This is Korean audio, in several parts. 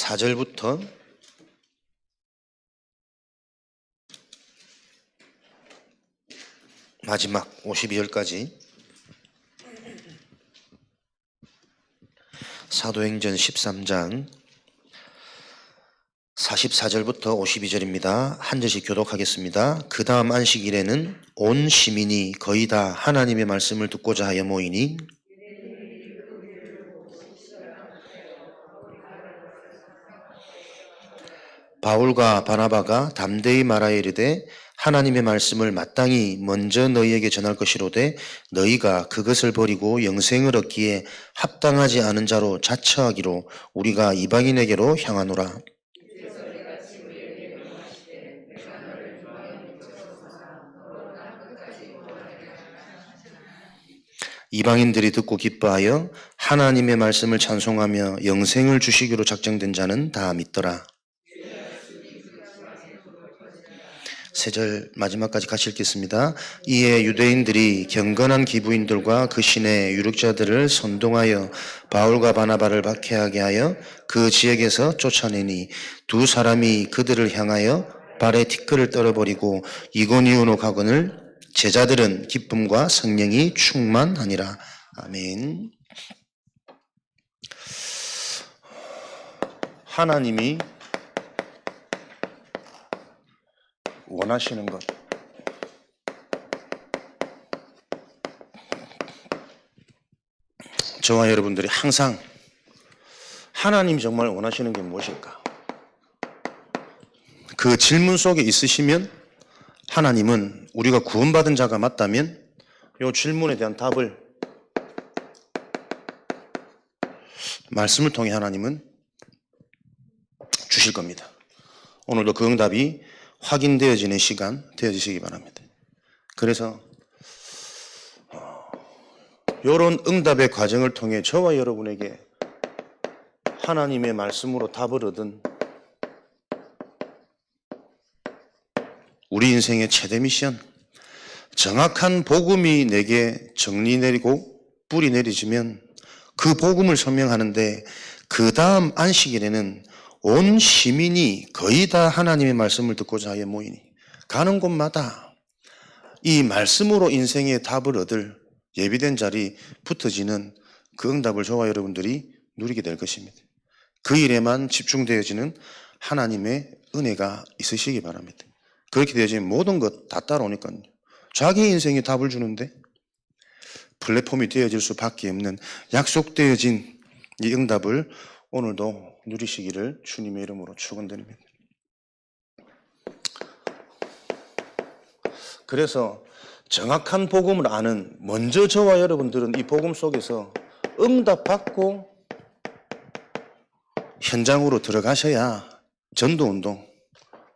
44절부터 마지막 52절까지 사도행전 13장 44절부터 52절입니다. 한 절씩 교독하겠습니다. 그 다음 안식일에는 온 시민이 거의 다 하나님의 말씀을 듣고자 하여 모이니 바울과 바나바가 담대히 말하여 이르되 하나님의 말씀을 마땅히 먼저 너희에게 전할 것이로되 너희가 그것을 버리고 영생을 얻기에 합당하지 않은 자로 자처하기로 우리가 이방인에게로 향하노라. 이방인들이 듣고 기뻐하여 하나님의 말씀을 찬송하며 영생을 주시기로 작정된 자는 다 믿더라. 3절 마지막까지 같이 읽겠습니다. 이에 유대인들이 경건한 기부인들과 그 신의 유력자들을 선동하여 바울과 바나바를 박해하게 하여 그 지역에서 쫓아내니 두 사람이 그들을 향하여 발에 티끌을 떨어버리고 이고니오노 가거늘 제자들은 기쁨과 성령이 충만하니라. 아멘. 하나님이 원하시는 것, 저와 여러분들이 항상 하나님 정말 원하시는 게 무엇일까? 그 질문 속에 있으시면 하나님은 우리가 구원받은 자가 맞다면 이 질문에 대한 답을 말씀을 통해 하나님은 주실 겁니다. 오늘도 그 응답이 확인되어지는 시간 되어지시기 바랍니다. 그래서 이런 응답의 과정을 통해 저와 여러분에게 하나님의 말씀으로 답을 얻은 우리 인생의 최대 미션, 정확한 복음이 내게 정리 내리고 뿌리 내리지면 그 복음을 설명하는데 그 다음 안식일에는 온 시민이 거의 다 하나님의 말씀을 듣고자 하여 모이니 가는 곳마다 이 말씀으로 인생의 답을 얻을 예비된 자리 붙어지는 그 응답을 저와 여러분들이 누리게 될 것입니다. 그 일에만 집중되어지는 하나님의 은혜가 있으시기 바랍니다. 그렇게 되어지면 모든 것 다 따라오니까요. 자기 인생에 답을 주는데 플랫폼이 되어질 수밖에 없는 약속되어진 이 응답을 오늘도 누리시기를 주님의 이름으로 축원드립니다. 그래서 정확한 복음을 아는 먼저 저와 여러분들은 이 복음 속에서 응답받고 현장으로 들어가셔야 전도운동,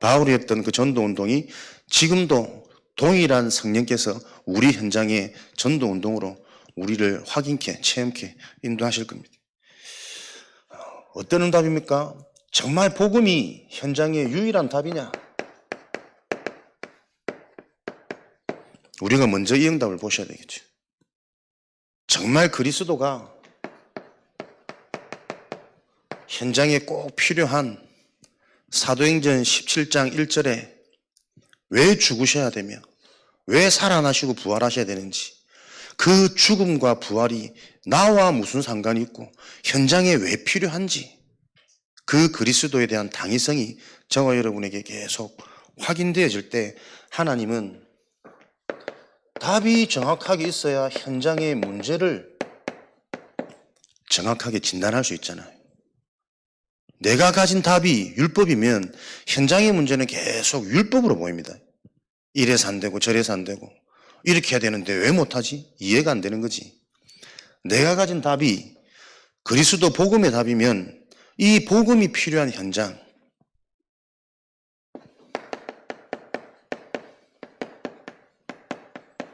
바울이 했던 그 전도운동이 지금도 동일한 성령께서 우리 현장의 전도운동으로 우리를 확인케, 체험케 인도하실 겁니다. 어떤 응답입니까? 정말 복음이 현장의 유일한 답이냐? 우리가 먼저 이 응답을 보셔야 되겠죠. 정말 그리스도가 현장에 꼭 필요한 사도행전 17장 1절에 왜 죽으셔야 되며 왜 살아나시고 부활하셔야 되는지, 그 죽음과 부활이 나와 무슨 상관이 있고 현장에 왜 필요한지, 그 그리스도에 대한 당위성이 저와 여러분에게 계속 확인되어질 때 하나님은 답이 정확하게 있어야 현장의 문제를 정확하게 진단할 수 있잖아요. 내가 가진 답이 율법이면 현장의 문제는 계속 율법으로 보입니다. 이래서 안 되고 저래서 안 되고 이렇게 해야 되는데 왜 못하지? 이해가 안 되는 거지. 내가 가진 답이 그리스도 복음의 답이면 이 복음이 필요한 현장,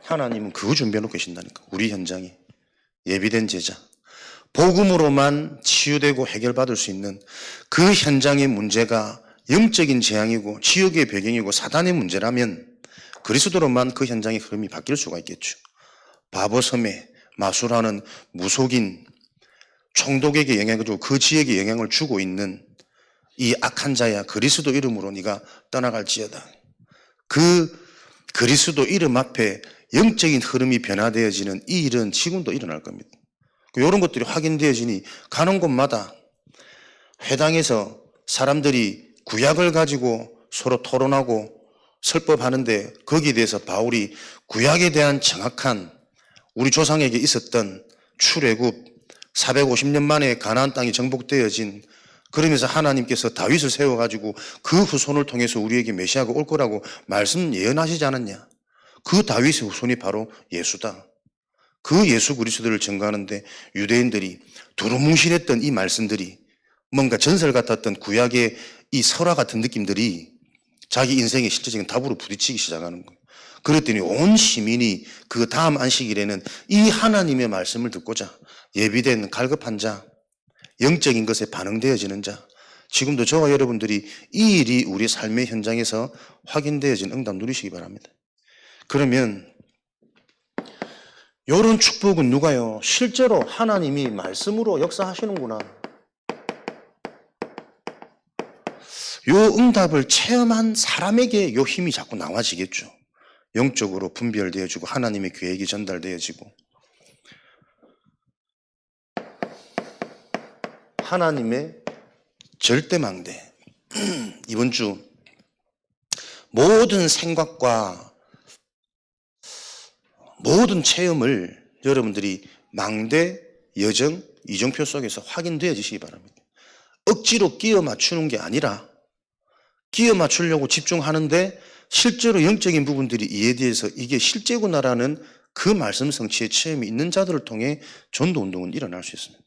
하나님은 그거 준비해 놓고 계신다니까. 우리 현장에 예비된 제자, 복음으로만 치유되고 해결받을 수 있는 그 현장의 문제가 영적인 재앙이고 지옥의 배경이고 사단의 문제라면 그리스도로만 그 현장의 흐름이 바뀔 수가 있겠죠. 바보섬에 마술하는 무속인 총독에게 영향을 주고 그 지역에 영향을 주고 있는 이 악한 자야 그리스도 이름으로 네가 떠나갈지어다. 그 그리스도 이름 앞에 영적인 흐름이 변화되어지는 이 일은 지금도 일어날 겁니다. 이런 것들이 확인되어지니 가는 곳마다 회당에서 사람들이 구약을 가지고 서로 토론하고 설법하는데 거기에 대해서 바울이 구약에 대한 정확한 우리 조상에게 있었던 출애굽 450년 만에 가나안 땅이 정복되어진, 그러면서 하나님께서 다윗을 세워가지고 그 후손을 통해서 우리에게 메시아가 올 거라고 말씀 예언하시지 않았냐. 그 다윗의 후손이 바로 예수다. 그 예수 그리스도를 증거하는데 유대인들이 두루뭉실했던 이 말씀들이 뭔가 전설 같았던 구약의 이 설화 같은 느낌들이 자기 인생의 실제적인 답으로 부딪히기 시작하는 거예요. 그랬더니 온 시민이 그 다음 안식일에는 이 하나님의 말씀을 듣고자 예비된 갈급한 자, 영적인 것에 반응되어지는 자, 지금도 저와 여러분들이 이 일이 우리 삶의 현장에서 확인되어진 응답 누리시기 바랍니다. 그러면 이런 축복은 누가요? 실제로 하나님이 말씀으로 역사하시는구나. 요 응답을 체험한 사람에게 요 힘이 자꾸 나와지겠죠. 영적으로 분별되어지고 하나님의 계획이 전달되어지고 하나님의 절대망대. 이번 주 모든 생각과 모든 체험을 여러분들이 망대, 여정, 이정표 속에서 확인되어지시기 바랍니다. 억지로 끼워 맞추는 게 아니라 끼워 맞추려고 집중하는데 실제로 영적인 부분들이 이해돼서 이게 실제구나라는 그 말씀 성취의 체험이 있는 자들을 통해 전도운동은 일어날 수 있습니다.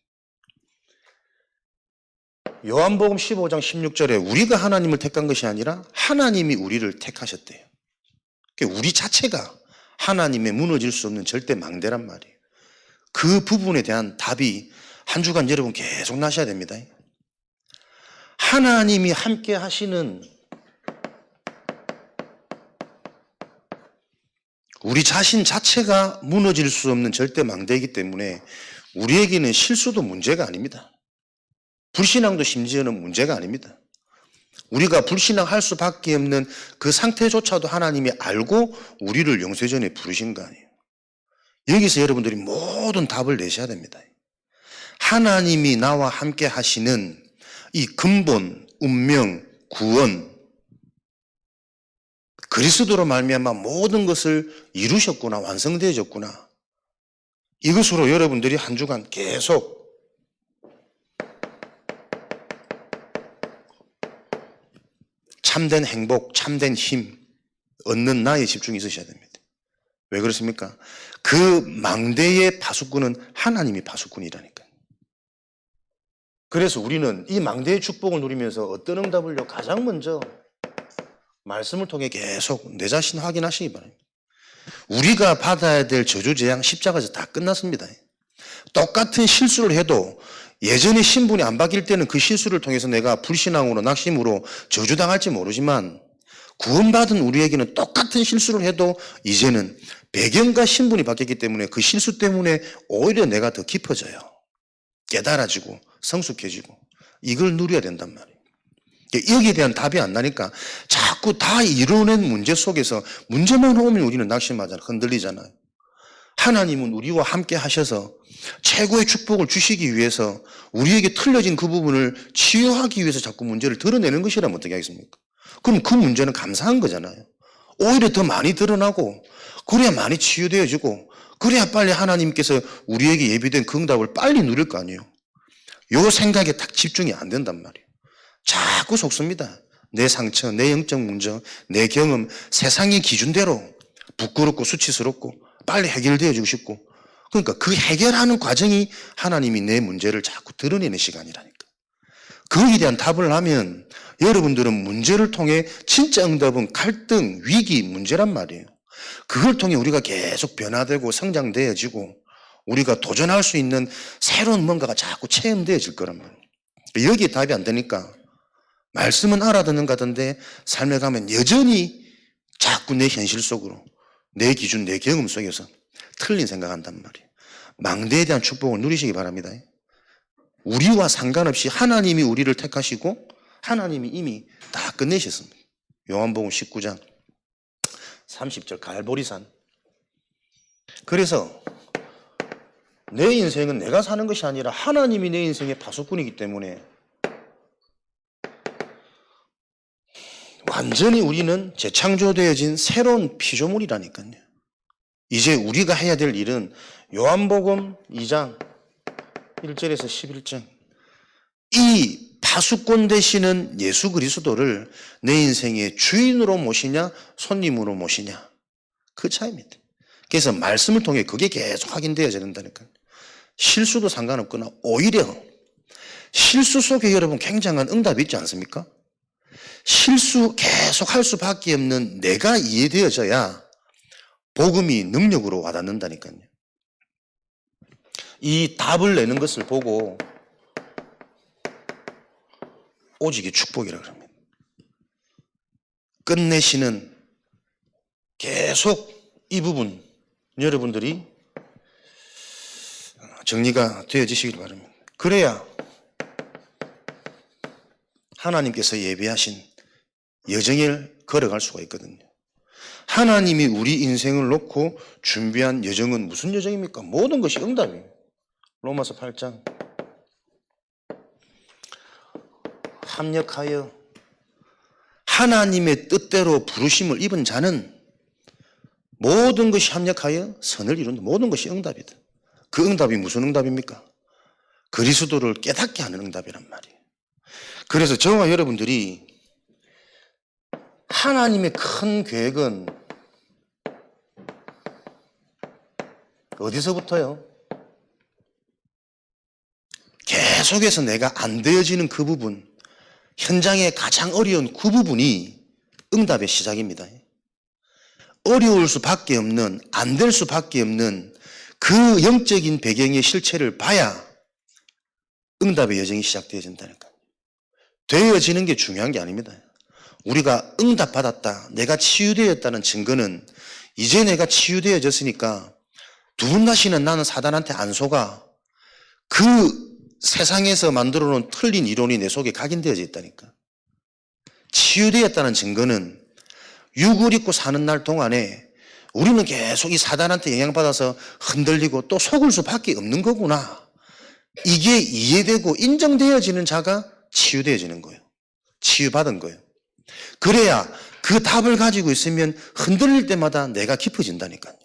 요한복음 15장 16절에 우리가 하나님을 택한 것이 아니라 하나님이 우리를 택하셨대요. 우리 자체가 하나님의 무너질 수 없는 절대 망대란 말이에요. 그 부분에 대한 답이 한 주간 여러분 계속 나셔야 됩니다. 하나님이 함께 하시는 우리 자신 자체가 무너질 수 없는 절대 망대이기 때문에 우리에게는 실수도 문제가 아닙니다. 불신앙도 심지어는 문제가 아닙니다. 우리가 불신앙할 수밖에 없는 그 상태조차도 하나님이 알고 우리를 영세전에 부르신 거 아니에요. 여기서 여러분들이 모든 답을 내셔야 됩니다. 하나님이 나와 함께 하시는 이 근본, 운명, 구원, 그리스도로 말미암아 모든 것을 이루셨구나, 완성되어졌구나. 이것으로 여러분들이 한 주간 계속 참된 행복, 참된 힘 얻는 나에 집중이 있으셔야 됩니다. 왜 그렇습니까? 그 망대의 파수꾼은 하나님이 파수꾼이라니까요. 그래서 우리는 이 망대의 축복을 누리면서 어떤 응답을요? 가장 먼저 말씀을 통해 계속 내 자신 확인하시기 바랍니다. 우리가 받아야 될 저주재앙 십자가에서 다 끝났습니다. 똑같은 실수를 해도 예전에 신분이 안 바뀔 때는 그 실수를 통해서 내가 불신앙으로 낙심으로 저주당할지 모르지만 구원받은 우리에게는 똑같은 실수를 해도 이제는 배경과 신분이 바뀌었기 때문에 그 실수 때문에 오히려 내가 더 깊어져요. 깨달아지고 성숙해지고 이걸 누려야 된단 말이에요. 여기에 대한 답이 안 나니까 자꾸 다 이뤄낸 문제 속에서 문제만 오면 우리는 낙심하잖아요. 흔들리잖아요. 하나님은 우리와 함께 하셔서 최고의 축복을 주시기 위해서 우리에게 틀려진 그 부분을 치유하기 위해서 자꾸 문제를 드러내는 것이라면 어떻게 하겠습니까? 그럼 그 문제는 감사한 거잖아요. 오히려 더 많이 드러나고 그래야 많이 치유되어지고 그래야 빨리 하나님께서 우리에게 예비된 그 응답을 빨리 누릴 거 아니에요. 요 생각에 딱 집중이 안 된단 말이에요. 자꾸 속습니다. 내 상처, 내 영적 문제, 내 경험, 세상의 기준대로 부끄럽고 수치스럽고 빨리 해결되어지고 싶고, 그러니까 그 해결하는 과정이 하나님이 내 문제를 자꾸 드러내는 시간이라니까. 거기에 대한 답을 하면 여러분들은 문제를 통해 진짜 응답은 갈등, 위기, 문제란 말이에요. 그걸 통해 우리가 계속 변화되고 성장되어지고 우리가 도전할 수 있는 새로운 뭔가가 자꾸 체험되어질 거란 말이에요. 여기에 답이 안 되니까 말씀은 알아듣는 가던데 삶에 가면 여전히 자꾸 내 현실 속으로 내 기준, 내 경험 속에서 틀린 생각한단 말이에요. 망대에 대한 축복을 누리시기 바랍니다. 우리와 상관없이 하나님이 우리를 택하시고 하나님이 이미 다 끝내셨습니다. 요한복음 19장 30절 갈보리산. 그래서 내 인생은 내가 사는 것이 아니라 하나님이 내 인생의 파수꾼이기 때문에 완전히 우리는 재창조되어진 새로운 피조물이라니까요. 이제 우리가 해야 될 일은 요한복음 2장 1절에서 11절 이 파수꾼 되시는 예수 그리스도를 내 인생의 주인으로 모시냐 손님으로 모시냐 그 차이입니다. 그래서 말씀을 통해 그게 계속 확인되어야 된다니까요. 실수도 상관없거나 오히려 실수 속에 여러분 굉장한 응답이 있지 않습니까? 실수 계속 할 수밖에 없는 내가 이해되어져야 복음이 능력으로 와닿는다니까요. 이 답을 내는 것을 보고 오직이 축복이라고 합니다. 끝내시는 계속 이 부분 여러분들이 정리가 되어지시길 바랍니다. 그래야 하나님께서 예비하신 여정을 걸어갈 수가 있거든요. 하나님이 우리 인생을 놓고 준비한 여정은 무슨 여정입니까? 모든 것이 응답이에요. 로마서 8장 합력하여 하나님의 뜻대로 부르심을 입은 자는 모든 것이 합력하여 선을 이룬다. 모든 것이 응답이다. 그 응답이 무슨 응답입니까? 그리스도를 깨닫게 하는 응답이란 말이에요. 그래서 저와 여러분들이 하나님의 큰 계획은 어디서부터요? 계속해서 내가 안 되어지는 그 부분, 현장에 가장 어려운 그 부분이 응답의 시작입니다. 어려울 수밖에 없는, 안 될 수밖에 없는 그 영적인 배경의 실체를 봐야 응답의 여정이 시작되어진다니까요. 되어지는 게 중요한 게 아닙니다. 우리가 응답받았다, 내가 치유되었다는 증거는 이제 내가 치유되어졌으니까 두분다시는 나는 사단한테 안 속아. 그 세상에서 만들어 놓은 틀린 이론이 내 속에 각인되어져 있다니까. 치유되었다는 증거는 육을 입고 사는 날 동안에 우리는 계속 이 사단한테 영향받아서 흔들리고 또 속을 수밖에 없는 거구나. 이게 이해되고 인정되어지는 자가 치유되어지는 거예요. 치유받은 거예요. 그래야 그 답을 가지고 있으면 흔들릴 때마다 내가 깊어진다니까요.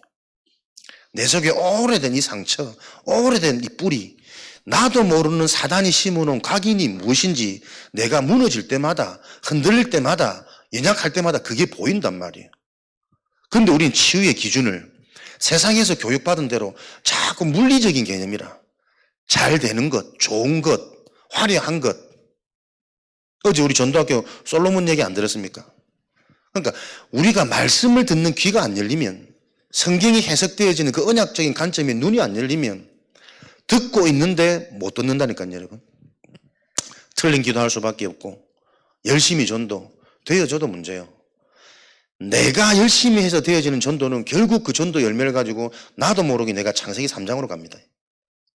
내 속에 오래된 이 상처, 오래된 이 뿌리, 나도 모르는 사단이 심어놓은 각인이 무엇인지 내가 무너질 때마다, 흔들릴 때마다, 연약할 때마다 그게 보인단 말이에요. 그런데 우린 치유의 기준을 세상에서 교육받은 대로 자꾸 물리적인 개념이라 잘 되는 것, 좋은 것, 화려한 것. 어제 우리 전도학교 솔로몬 얘기 안 들었습니까? 그러니까 우리가 말씀을 듣는 귀가 안 열리면, 성경이 해석되어지는 그 언약적인 관점에 눈이 안 열리면 듣고 있는데 못 듣는다니까요, 여러분. 틀린 기도할 수밖에 없고 열심히 전도 되어져도 문제예요. 내가 열심히 해서 되어지는 전도는 결국 그 전도 열매를 가지고 나도 모르게 내가 창세기 3장으로 갑니다.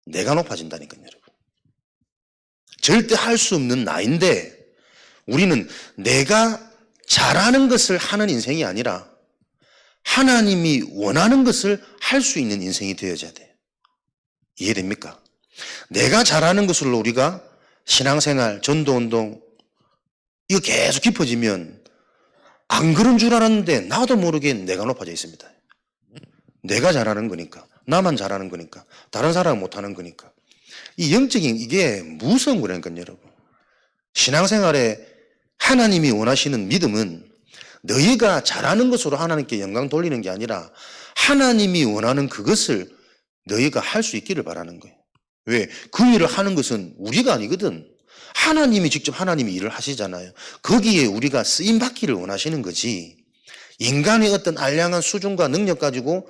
내가 높아진다니까요, 여러분. 절대 할 수 없는 나인데 우리는 내가 잘하는 것을 하는 인생이 아니라 하나님이 원하는 것을 할 수 있는 인생이 되어져야 돼요. 이해됩니까? 내가 잘하는 것으로 우리가 신앙생활, 전도운동 이거 계속 깊어지면 안 그런 줄 알았는데 나도 모르게 내가 높아져 있습니다. 내가 잘하는 거니까, 나만 잘하는 거니까, 다른 사람은 못하는 거니까. 이 영적인 이게 무서운 거라니까요, 여러분. 신앙생활에 하나님이 원하시는 믿음은 너희가 잘하는 것으로 하나님께 영광 돌리는 게 아니라 하나님이 원하는 그것을 너희가 할 수 있기를 바라는 거예요. 왜? 그 일을 하는 것은 우리가 아니거든. 하나님이 직접 하나님이 일을 하시잖아요. 거기에 우리가 쓰임받기를 원하시는 거지. 인간의 어떤 알량한 수준과 능력 가지고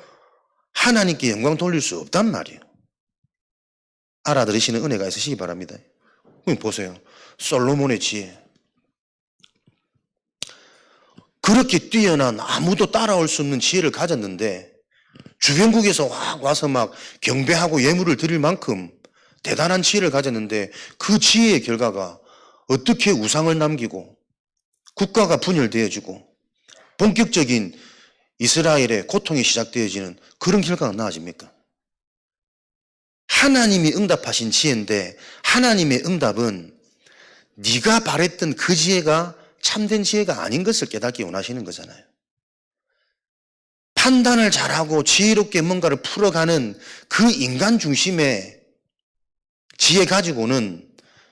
하나님께 영광 돌릴 수 없단 말이에요. 알아들으시는 은혜가 있으시기 바랍니다. 그럼 보세요. 솔로몬의 지혜. 그렇게 뛰어난 아무도 따라올 수 없는 지혜를 가졌는데 주변국에서 와서 막 경배하고 예물을 드릴 만큼 대단한 지혜를 가졌는데 그 지혜의 결과가 어떻게 우상을 남기고 국가가 분열되어지고 본격적인 이스라엘의 고통이 시작되어지는 그런 결과가 나아집니까? 하나님이 응답하신 지혜인데 하나님의 응답은 네가 바랬던 그 지혜가 참된 지혜가 아닌 것을 깨닫기 원하시는 거잖아요. 판단을 잘하고 지혜롭게 뭔가를 풀어가는 그 인간 중심의 지혜 가지고는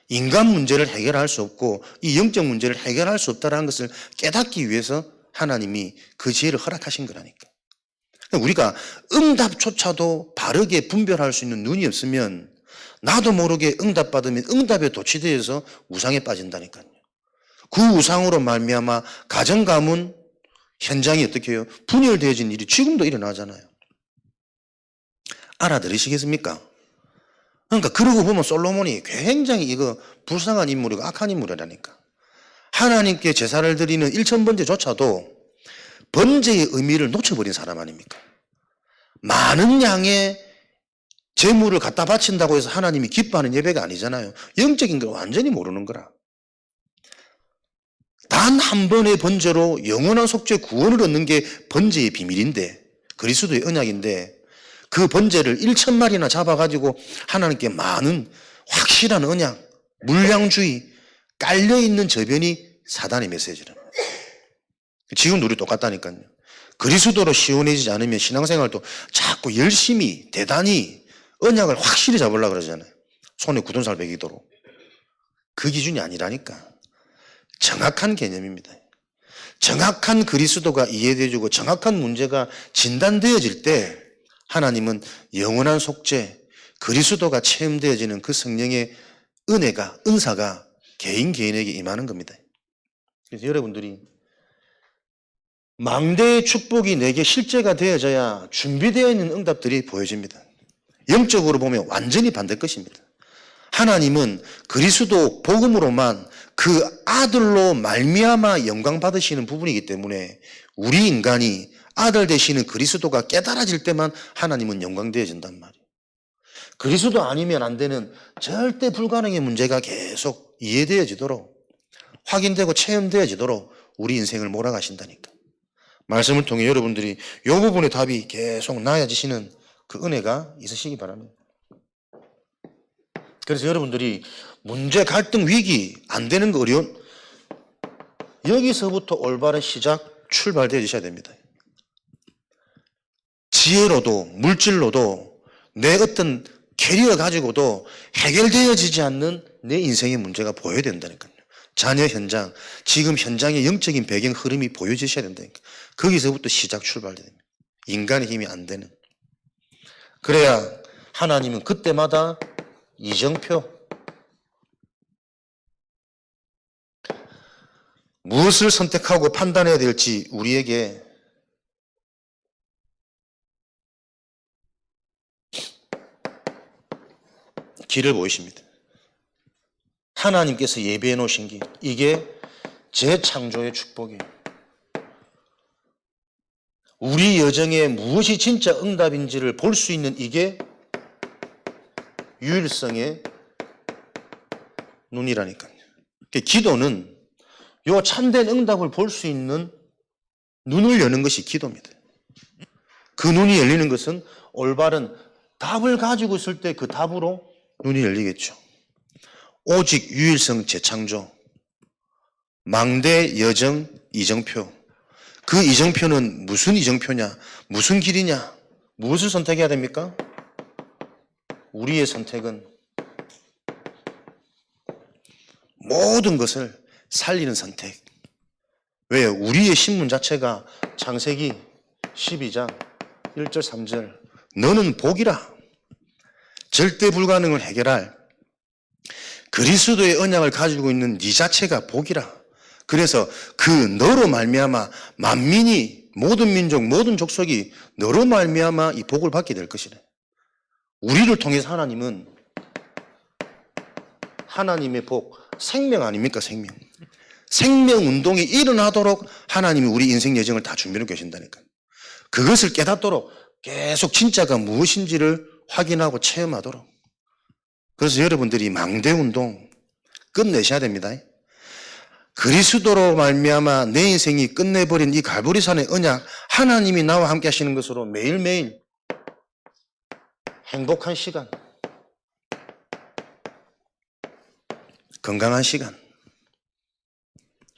인간 문제를 해결할 수 없고 이 영적 문제를 해결할 수 없다는 것을 깨닫기 위해서 하나님이 그 지혜를 허락하신 거라니까. 우리가 응답조차도 바르게 분별할 수 있는 눈이 없으면 나도 모르게 응답받으면 응답에 도취되어서 우상에 빠진다니까요. 그 우상으로 말미암아 가정 가문 현장이 어떻게 해요? 분열되어진 일이 지금도 일어나잖아요. 알아들으시겠습니까? 그러니까 그러고 보면 솔로몬이 굉장히 이거 불쌍한 인물이고 악한 인물이라니까. 하나님께 제사를 드리는 일천번제조차도 번제의 의미를 놓쳐버린 사람 아닙니까? 많은 양의 재물을 갖다 바친다고 해서 하나님이 기뻐하는 예배가 아니잖아요. 영적인 걸 완전히 모르는 거라. 단 한 번의 번제로 영원한 속죄 구원을 얻는 게 번제의 비밀인데, 그리스도의 언약인데, 그 번제를 1,000마리나 잡아가지고 하나님께 많은 확실한 언약, 물량주의, 깔려있는 저변이 사단의 메시지라는 거예요. 지금도 우리 똑같다니까요. 그리스도로 시원해지지 않으면 신앙생활도 자꾸 열심히 대단히 언약을 확실히 잡으려고 그러잖아요. 손에 굳은 살 베기도록. 그 기준이 아니라니까. 정확한 개념입니다. 정확한 그리스도가 이해되어지고 정확한 문제가 진단되어질 때 하나님은 영원한 속죄, 그리스도가 체험되어지는 그 성령의 은혜가, 은사가 개인에게 임하는 겁니다. 그래서 여러분들이 망대의 축복이 내게 실제가 되어져야 준비되어 있는 응답들이 보여집니다. 영적으로 보면 완전히 반대 것입니다. 하나님은 그리스도 복음으로만 그 아들로 말미암아 영광 받으시는 부분이기 때문에 우리 인간이 아들 되시는 그리스도가 깨달아질 때만 하나님은 영광되어진단 말이에요. 그리스도 아니면 안 되는 절대 불가능의 문제가 계속 이해되어지도록 확인되고 체험되어지도록 우리 인생을 몰아가신다니까. 말씀을 통해 여러분들이 이 부분의 답이 계속 나아지시는 그 은혜가 있으시기 바랍니다. 그래서 여러분들이 문제, 갈등, 위기, 안 되는 거 어려운 여기서부터 올바른 시작, 출발되어 주셔야 됩니다. 지혜로도 물질로도 내 어떤 캐리어 가지고도 해결되어지지 않는 내 인생의 문제가 보여야 된다니까요. 자녀 현장, 지금 현장의 영적인 배경 흐름이 보여지셔야 된다니까. 거기서부터 시작 출발돼야 됩니다. 인간의 힘이 안 되는. 그래야 하나님은 그때마다 이정표, 무엇을 선택하고 판단해야 될지 우리에게 길을 보이십니다. 하나님께서 예비해 놓으신 길, 이게 재창조의 축복이에요. 우리 여정에 무엇이 진짜 응답인지를 볼 수 있는 이게 유일성의 눈이라니까요. 기도는 요 참된 응답을 볼 수 있는 눈을 여는 것이 기도입니다. 그 눈이 열리는 것은 올바른 답을 가지고 있을 때 그 답으로 눈이 열리겠죠. 오직 유일성 재창조, 망대 여정 이정표. 그 이정표는 무슨 이정표냐? 무슨 길이냐? 무엇을 선택해야 됩니까? 우리의 선택은 모든 것을 살리는 선택. 왜요? 우리의 신문 자체가 창세기 12장 1절 3절 너는 복이라. 절대 불가능을 해결할 그리스도의 언약을 가지고 있는 네 자체가 복이라. 그래서 그 너로 말미암아 만민이, 모든 민족, 모든 족속이 너로 말미암아 이 복을 받게 될 것이래. 우리를 통해서 하나님은 하나님의 복, 생명 아닙니까? 생명. 생명 운동이 일어나도록 하나님이 우리 인생 여정을 다 준비해 계신다니까요. 그것을 깨닫도록 계속 진짜가 무엇인지를 확인하고 체험하도록. 그래서 여러분들이 망대 운동 끝내셔야 됩니다. 그리스도로 말미암아 내 인생이 끝내버린 이 갈보리산의 언약, 하나님이 나와 함께 하시는 것으로 매일매일 행복한 시간, 건강한 시간,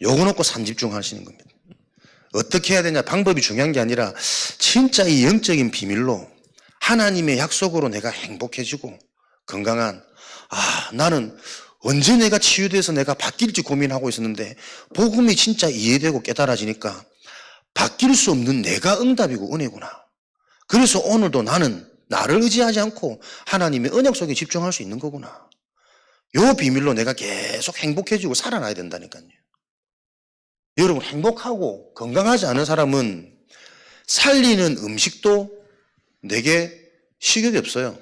요거 놓고 삶 집중하시는 겁니다. 어떻게 해야 되냐, 방법이 중요한 게 아니라 진짜 이 영적인 비밀로 하나님의 약속으로 내가 행복해지고 건강한, 나는 언제 내가 치유돼서 내가 바뀔지 고민하고 있었는데 복음이 진짜 이해되고 깨달아지니까 바뀔 수 없는 내가 응답이고 은혜구나. 그래서 오늘도 나는 나를 의지하지 않고 하나님의 언약 속에 집중할 수 있는 거구나. 요 비밀로 내가 계속 행복해지고 살아나야 된다니까요. 여러분, 행복하고 건강하지 않은 사람은 살리는 음식도 내게 식욕이 없어요.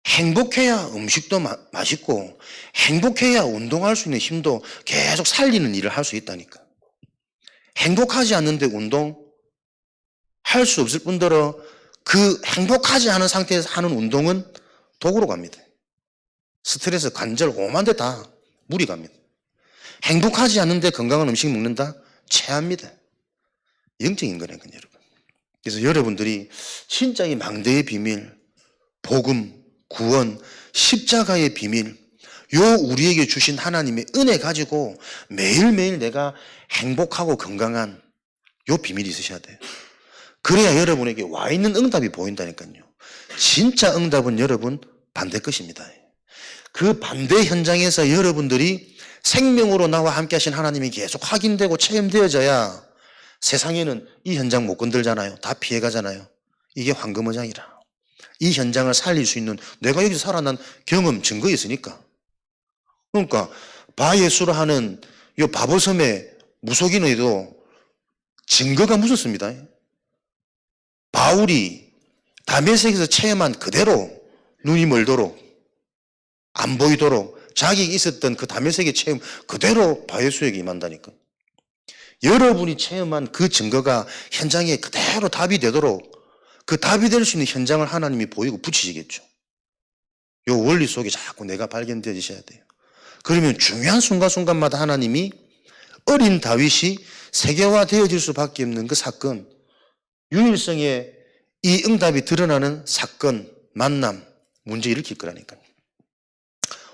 행복해야 음식도 맛있고 행복해야 운동할 수 있는 힘도 계속 살리는 일을 할 수 있다니까. 행복하지 않는데 운동 할 수 없을 뿐더러 그 행복하지 않은 상태에서 하는 운동은 독으로 갑니다. 스트레스, 관절, 오만 데 다 물이 갑니다. 행복하지 않는데 건강한 음식 먹는다? 체합니다. 영적인 거니까요, 여러분. 그래서 여러분들이 진짜 이 망대의 비밀, 복음, 구원, 십자가의 비밀, 요 우리에게 주신 하나님의 은혜 가지고 매일매일 내가 행복하고 건강한 요 비밀이 있으셔야 돼요. 그래야 여러분에게 와 있는 응답이 보인다니까요. 진짜 응답은 여러분 반대 것입니다. 그 반대 현장에서 여러분들이 생명으로 나와 함께 하신 하나님이 계속 확인되고 체험되어져야 세상에는 이 현장 못 건들잖아요. 다 피해가잖아요. 이게 황금어장이라. 이 현장을 살릴 수 있는, 내가 여기서 살아난 경험, 증거 있으니까. 그러니까 바예수라 하는 이 바보섬의 무속인에도 증거가 묻었습니다. 바울이 다메섹에서 체험한 그대로 눈이 멀도록 안 보이도록 자기 있었던 그 다메섹의 체험 그대로 바예수에게 임한다니까. 여러분이 체험한 그 증거가 현장에 그대로 답이 되도록 그 답이 될 수 있는 현장을 하나님이 보이고 붙이시겠죠. 요 원리 속에 자꾸 내가 발견되어지셔야 돼요. 그러면 중요한 순간순간마다 하나님이 어린 다윗이 세계화되어질 수밖에 없는 그 사건, 유일성의 이 응답이 드러나는 사건, 만남, 문제 일으킬 거라니까요.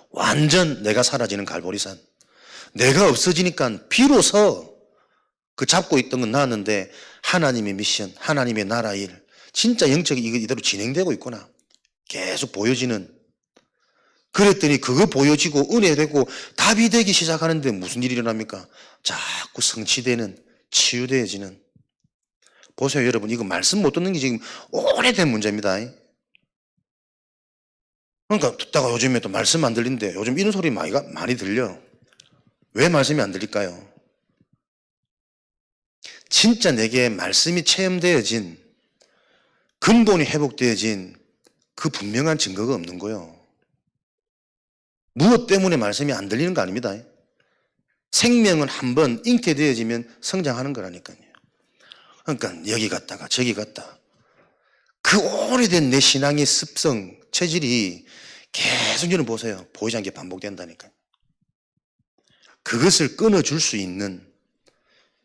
완전 내가 사라지는 갈보리산. 내가 없어지니까 비로소 그 잡고 있던 건 나았는데 하나님의 미션, 하나님의 나라 일, 진짜 영적이 이대로 진행되고 있구나. 계속 보여지는. 그랬더니 그거 보여지고 은혜되고 답이 되기 시작하는데 무슨 일이 일어납니까? 자꾸 성취되는, 치유되어지는. 보세요, 여러분. 이거 말씀 못 듣는 게 지금 오래된 문제입니다. 그러니까 듣다가 요즘에 또 말씀 안 들린대. 요즘 이런 소리 많이 들려. 왜 말씀이 안 들릴까요? 진짜 내게 말씀이 체험되어진, 근본이 회복되어진 그 분명한 증거가 없는 거예요. 무엇 때문에 말씀이 안 들리는 거 아닙니다. 생명은 한번 잉태되어지면 성장하는 거라니까요. 그러니까 여기 갔다가 저기 갔다. 그 오래된 내 신앙의 습성, 체질이 계속 여러분 보세요. 보이지 않게 반복된다니까요. 그것을 끊어줄 수 있는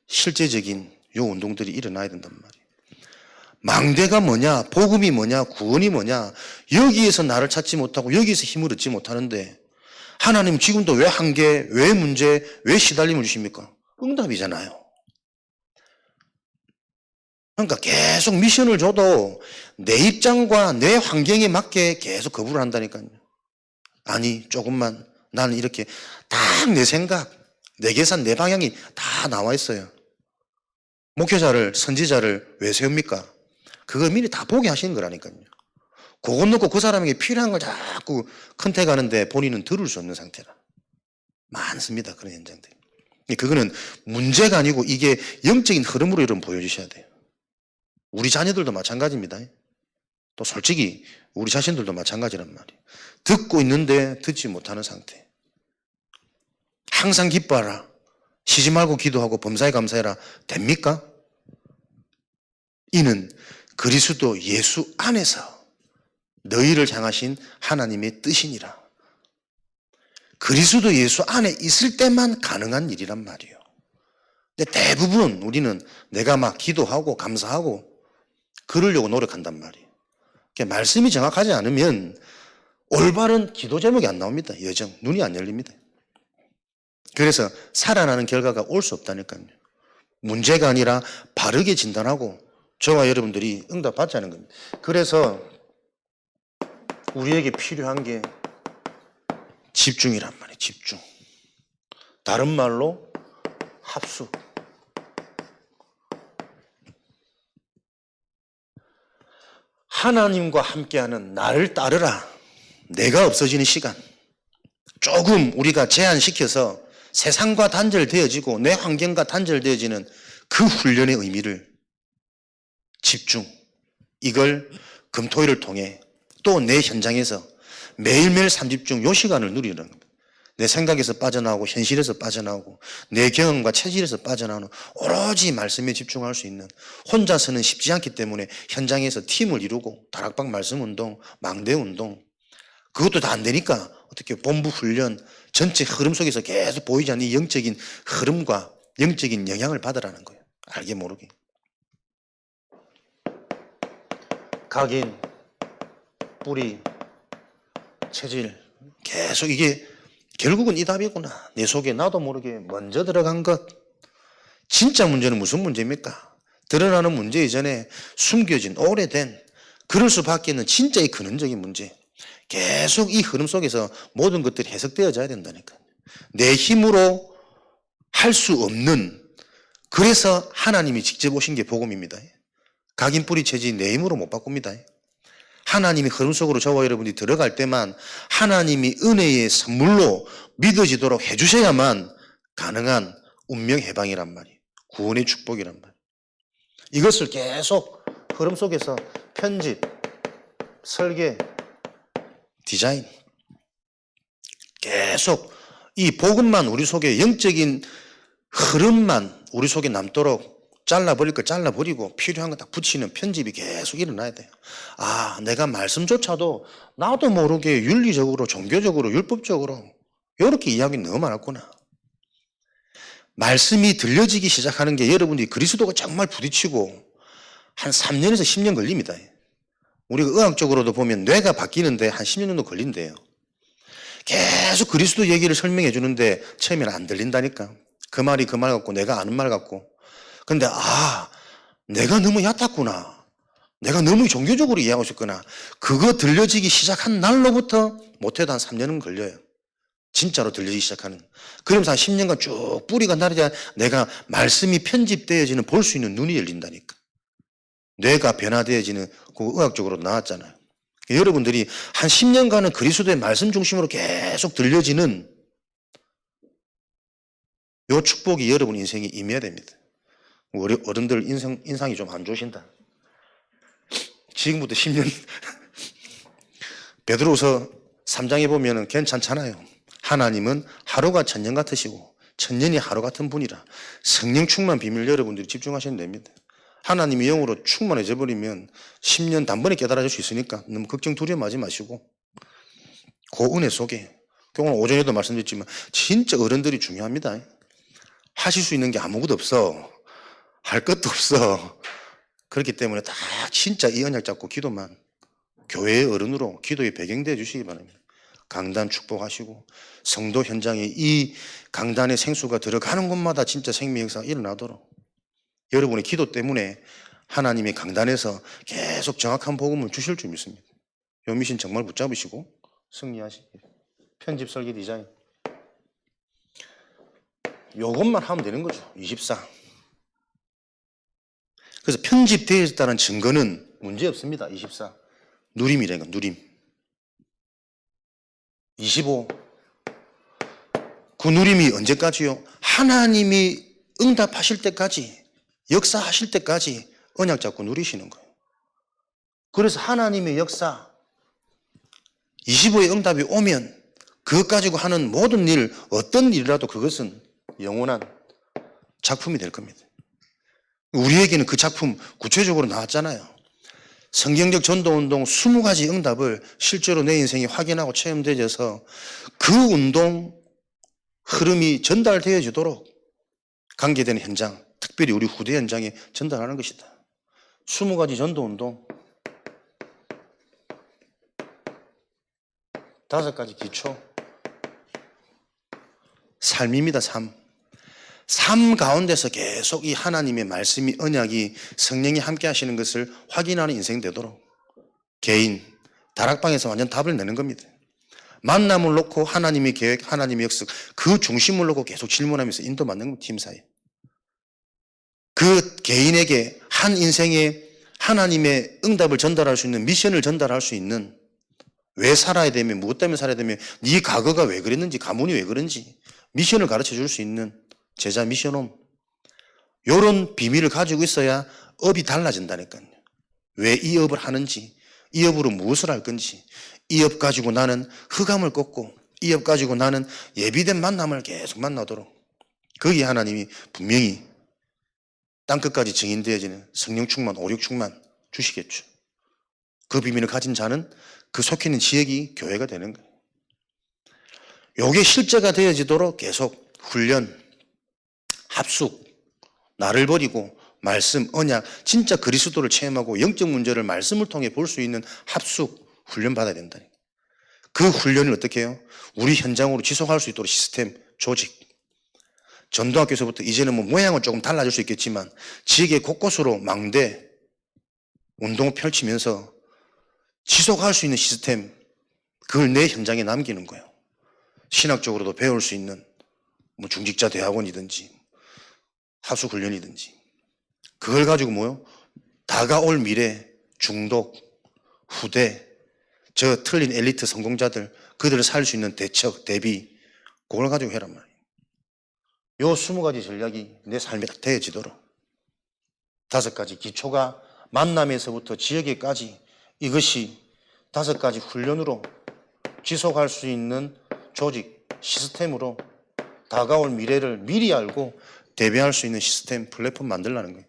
실제적인 요 운동들이 일어나야 된단 말이에요. 망대가 뭐냐, 복음이 뭐냐, 구원이 뭐냐, 여기에서 나를 찾지 못하고 여기에서 힘을 얻지 못하는데 하나님 지금도 왜 한계, 왜 문제, 왜 시달림을 주십니까? 응답이잖아요. 그러니까 계속 미션을 줘도 내 입장과 내 환경에 맞게 계속 거부를 한다니까요. 아니, 조금만, 나는 이렇게 딱 내 생각, 내 계산, 내 방향이 다 나와 있어요. 목회자를, 선지자를 왜 세웁니까? 그걸 미리 다 보게 하시는 거라니까요. 그것 놓고 그 사람에게 필요한 걸 자꾸 컨택하는데 본인은 들을 수 없는 상태라. 많습니다, 그런 현장들이. 그거는 문제가 아니고 이게 영적인 흐름으로 여러분 보여주셔야 돼요. 우리 자녀들도 마찬가지입니다. 또 솔직히 우리 자신들도 마찬가지란 말이에요. 듣고 있는데 듣지 못하는 상태. 항상 기뻐하라. 쉬지 말고 기도하고 범사에 감사해라. 됩니까? 이는 그리스도 예수 안에서 너희를 향하신 하나님의 뜻이니라. 그리스도 예수 안에 있을 때만 가능한 일이란 말이에요. 근데 대부분 우리는 내가 막 기도하고 감사하고 그러려고 노력한단 말이에요. 말씀이 정확하지 않으면 올바른 기도 제목이 안 나옵니다. 여정, 눈이 안 열립니다. 그래서 살아나는 결과가 올 수 없다니까요. 문제가 아니라 바르게 진단하고 저와 여러분들이 응답받자는 겁니다. 그래서 우리에게 필요한 게 집중이란 말이에요. 집중. 다른 말로 합수. 하나님과 함께하는 나를 따르라. 내가 없어지는 시간. 조금 우리가 제한시켜서 세상과 단절되어지고 내 환경과 단절되어지는 그 훈련의 의미를 집중. 이걸 금토일을 통해 또 내 현장에서 매일매일 삼집중 요 시간을 누리는 겁니다. 내 생각에서 빠져나오고 현실에서 빠져나오고 내 경험과 체질에서 빠져나오는 오로지 말씀에 집중할 수 있는, 혼자서는 쉽지 않기 때문에 현장에서 팀을 이루고 다락방 말씀 운동, 망대 운동, 그것도 다 안 되니까 어떻게 본부 훈련 전체 흐름 속에서 계속 보이지 않는 영적인 흐름과 영적인 영향을 받으라는 거예요. 알게 모르게. 각인, 뿌리, 체질, 계속 이게 결국은 이 답이구나. 내 속에 나도 모르게 먼저 들어간 것. 진짜 문제는 무슨 문제입니까? 드러나는 문제 이전에 숨겨진 오래된, 그럴 수밖에 없는 진짜의 근원적인 문제. 계속 이 흐름 속에서 모든 것들이 해석되어져야 된다니까요. 내 힘으로 할 수 없는, 그래서 하나님이 직접 오신 게 복음입니다. 각인 뿌리 체질 내 힘으로 못 바꿉니다. 하나님이 흐름 속으로 저와 여러분이 들어갈 때만 하나님이 은혜의 선물로 믿어지도록 해주셔야만 가능한 운명 해방이란 말이에요. 구원의 축복이란 말이에요. 이것을 계속 흐름 속에서 편집, 설계, 디자인, 계속 이 복음만 우리 속에, 영적인 흐름만 우리 속에 남도록 잘라버릴 걸 잘라버리고 필요한 거 딱 붙이는 편집이 계속 일어나야 돼요. 아, 내가 말씀조차도 나도 모르게 윤리적으로, 종교적으로, 율법적으로 이렇게 이야기는 너무 많았구나. 말씀이 들려지기 시작하는 게 여러분들이 그리스도가 정말 부딪히고 한 3년에서 10년 걸립니다. 우리가 의학적으로도 보면 뇌가 바뀌는데 한 10년 정도 걸린대요. 계속 그리스도 얘기를 설명해 주는데 처음에는 안 들린다니까. 그 말이 그 말 같고 내가 아는 말 같고. 근데 내가 너무 얕았구나. 내가 너무 종교적으로 이해하고 있었구나. 그거 들려지기 시작한 날로부터 못해도 한 3년은 걸려요. 진짜로 들리기 시작하는. 그러면서 한 10년간 쭉 뿌리가 나르자 내가 말씀이 편집되어지는, 볼 수 있는 눈이 열린다니까. 뇌가 변화되어지는, 그 의학적으로 나왔잖아요. 여러분들이 한 10년간은 그리스도의 말씀 중심으로 계속 들려지는 요 축복이 여러분 인생에 임해야 됩니다. 어른들 인상이 좀 안 좋으신다. 지금부터 10년. 베드로서 3장에 보면 괜찮잖아요. 하나님은 하루가 천년 같으시고 천년이 하루 같은 분이라. 성령 충만 비밀 여러분들이 집중하시면 됩니다. 하나님이 영으로 충만해져 버리면 10년 단번에 깨달아질 수 있으니까 너무 걱정 두려워하지 마시고 그 은혜 속에, 오늘 오전에도 말씀드렸지만 진짜 어른들이 중요합니다. 하실 수 있는 게 아무것도 없어. 할 것도 없어. 그렇기 때문에 다 진짜 이 언약 잡고 기도만, 교회의 어른으로 기도의 배경 되어 주시기 바랍니다. 강단 축복하시고 성도 현장에 이 강단의 생수가 들어가는 곳마다 진짜 생명 역사가 일어나도록 여러분의 기도 때문에 하나님의 강단에서 계속 정확한 복음을 주실 줄 믿습니다. 요 미신 정말 붙잡으시고 승리하시길. 편집, 설계, 디자인 요것만 하면 되는 거죠. 24. 그래서 편집되어 있다는 증거는 문제 없습니다. 24. 누림이라는 건 누림. 25. 그 누림이 언제까지요? 하나님이 응답하실 때까지, 역사하실 때까지 언약 잡고 누리시는 거예요. 그래서 하나님의 역사, 25의 응답이 오면 그것 가지고 하는 모든 일, 어떤 일이라도 그것은 영원한 작품이 될 겁니다. 우리에게는 그 작품 구체적으로 나왔잖아요. 성경적 전도운동 20가지 응답을 실제로 내 인생에 확인하고 체험되어져서 그 운동 흐름이 전달되어지도록 관계되는 현장, 특별히 우리 후대 현장에 전달하는 것이다. 20가지 전도운동, 5가지 기초, 삶입니다. 삶 가운데서 계속 이 하나님의 말씀이, 언약이, 성령이 함께 하시는 것을 확인하는 인생 되도록 개인, 다락방에서 완전 답을 내는 겁니다. 만남을 놓고 하나님의 계획, 하나님의 역사, 그 중심을 놓고 계속 질문하면서 인도받는 겁니다. 팀 사이에. 그 개인에게 한 인생에 하나님의 응답을 전달할 수 있는, 미션을 전달할 수 있는, 왜 살아야 되며, 무엇 때문에 살아야 되며, 네 과거가 왜 그랬는지, 가문이 왜 그런지 미션을 가르쳐 줄 수 있는 제자 미션홈, 이런 비밀을 가지고 있어야 업이 달라진다니까요. 왜 이 업을 하는지, 이 업으로 무엇을 할 건지, 이 업 가지고 나는 흑암을 꺾고, 이 업 가지고 나는 예비된 만남을 계속 만나도록, 거기에 하나님이 분명히 땅끝까지 증인되어지는 성령 충만, 오력 충만 주시겠죠. 그 비밀을 가진 자는 그 속해 있는 지역이 교회가 되는 거예요. 요게 실제가 되어지도록 계속 훈련, 합숙, 나를 버리고 말씀, 언약, 진짜 그리스도를 체험하고 영적 문제를 말씀을 통해 볼 수 있는 합숙, 훈련 받아야 된다. 그 훈련을 어떻게 해요? 우리 현장으로 지속할 수 있도록 시스템, 조직. 전도학교에서부터 이제는 뭐 모양은 조금 달라질 수 있겠지만 지역의 곳곳으로 망대, 운동을 펼치면서 지속할 수 있는 시스템, 그걸 내 현장에 남기는 거예요. 신학적으로도 배울 수 있는 뭐 중직자 대학원이든지 하수훈련이든지, 그걸 가지고 뭐요? 다가올 미래, 중독, 후대, 저 틀린 엘리트 성공자들, 그들을 살 수 있는 대처, 대비, 그걸 가지고 해란 말이에요. 요 20가지 전략이 내 삶에 되어지도록 5가지 기초가 만남에서부터 지역에까지, 이것이 5가지 훈련으로 지속할 수 있는 조직, 시스템으로 다가올 미래를 미리 알고 대비할 수 있는 시스템, 플랫폼 만들라는 거예요.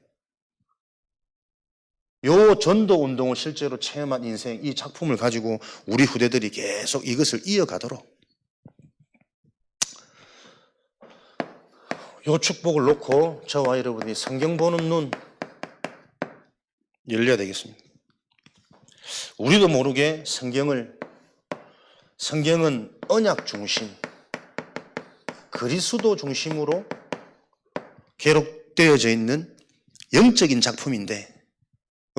요 전도 운동을 실제로 체험한 인생, 이 작품을 가지고 우리 후대들이 계속 이것을 이어가도록 요 축복을 놓고 저와 여러분이 성경 보는 눈 열려야 되겠습니다. 우리도 모르게 성경은 언약 중심, 그리스도 중심으로 기록되어져 있는 영적인 작품인데,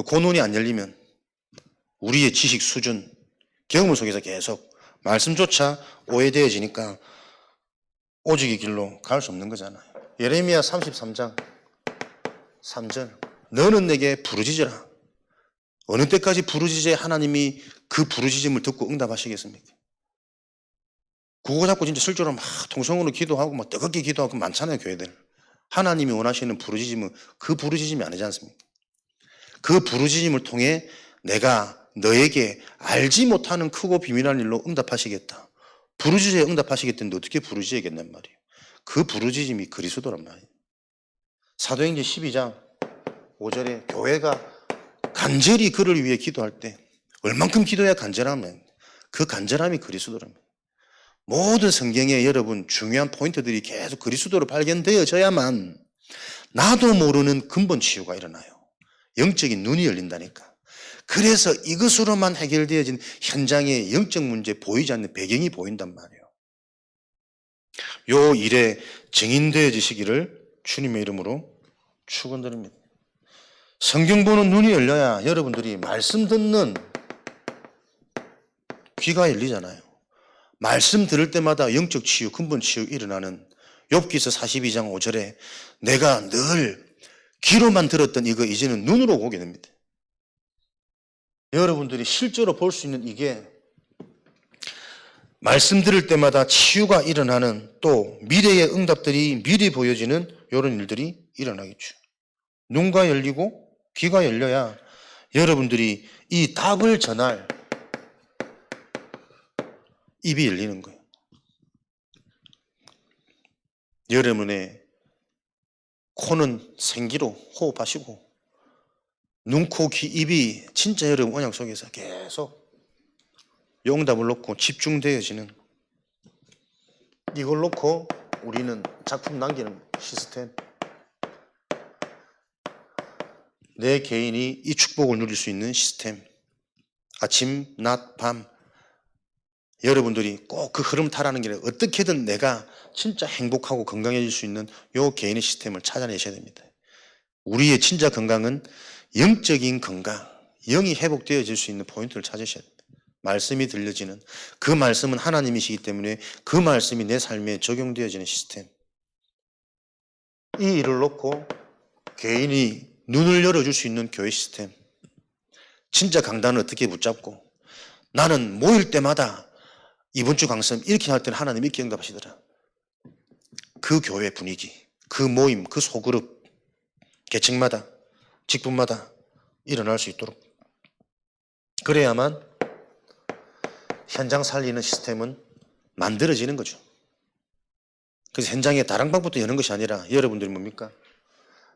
그 눈이 안 열리면 우리의 지식 수준, 경험 속에서 계속 말씀조차 오해되어지니까 오직의 길로 갈 수 없는 거잖아요. 예레미야 33장 3절, 너는 내게 부르짖으라. 어느 때까지 부르짖어야 하나님이 그 부르짖음을 듣고 응답하시겠습니까? 그거 잡고 진짜 실제로 막 통성으로 기도하고 막 뜨겁게 기도하고 많잖아요, 교회들. 하나님이 원하시는 부르짖음은 그 부르짖음이 아니지 않습니까? 그 부르짖음을 통해 내가 너에게 알지 못하는 크고 비밀한 일로 응답하시겠다. 부르짖어야 응답하시겠다는데 어떻게 부르짖어야겠냔 말이에요. 그 부르짖음이 그리스도란 말이에요. 사도행전 12장 5절에 교회가 간절히 그를 위해 기도할 때 얼만큼 기도해야 간절하면 그 간절함이 그리스도란 말이에요. 모든 성경에 여러분 중요한 포인트들이 계속 그리스도로 발견되어져야만 나도 모르는 근본 치유가 일어나요. 영적인 눈이 열린다니까. 그래서 이것으로만 해결되어진 현장의 영적 문제, 보이지 않는 배경이 보인단 말이에요. 요 일에 증인되어지시기를 주님의 이름으로 축원드립니다. 성경 보는 눈이 열려야 여러분들이 말씀 듣는 귀가 열리잖아요. 말씀 들을 때마다 영적 치유, 근본 치유 일어나는, 욥기서 42장 5절에 내가 늘 귀로만 들었던 이거 이제는 눈으로 보게 됩니다. 여러분들이 실제로 볼 수 있는 이게 말씀 들을 때마다 치유가 일어나는, 또 미래의 응답들이 미리 보여지는 이런 일들이 일어나겠죠. 눈가 열리고 귀가 열려야 여러분들이 이 답을 전할 입이 열리는 거예요. 여러분의 코는 생기로 호흡하시고 눈, 코, 귀, 입이 진짜 여러분 언약 속에서 계속 용답을 놓고 집중되어지는, 이걸 놓고 우리는 작품 남기는 시스템. 내 개인이 이 축복을 누릴 수 있는 시스템. 아침, 낮, 밤 여러분들이 꼭 그 흐름 타라는 길에 어떻게든 내가 진짜 행복하고 건강해질 수 있는 요 개인의 시스템을 찾아내셔야 됩니다. 우리의 진짜 건강은 영적인 건강, 영이 회복되어질 수 있는 포인트를 찾으셔야 됩니다. 말씀이 들려지는, 그 말씀은 하나님이시기 때문에 그 말씀이 내 삶에 적용되어지는 시스템. 이 일을 놓고 개인이 눈을 열어줄 수 있는 교회 시스템. 진짜 강단을 어떻게 붙잡고, 나는 모일 때마다 이번 주 강씀 이렇게 할 때는 하나님 이렇게 응답하시더라. 그 교회 분위기, 그 모임, 그 소그룹, 계층마다, 직분마다 일어날 수 있도록. 그래야만 현장 살리는 시스템은 만들어지는 거죠. 그래서 현장에 다락방부터 여는 것이 아니라 여러분들이 뭡니까?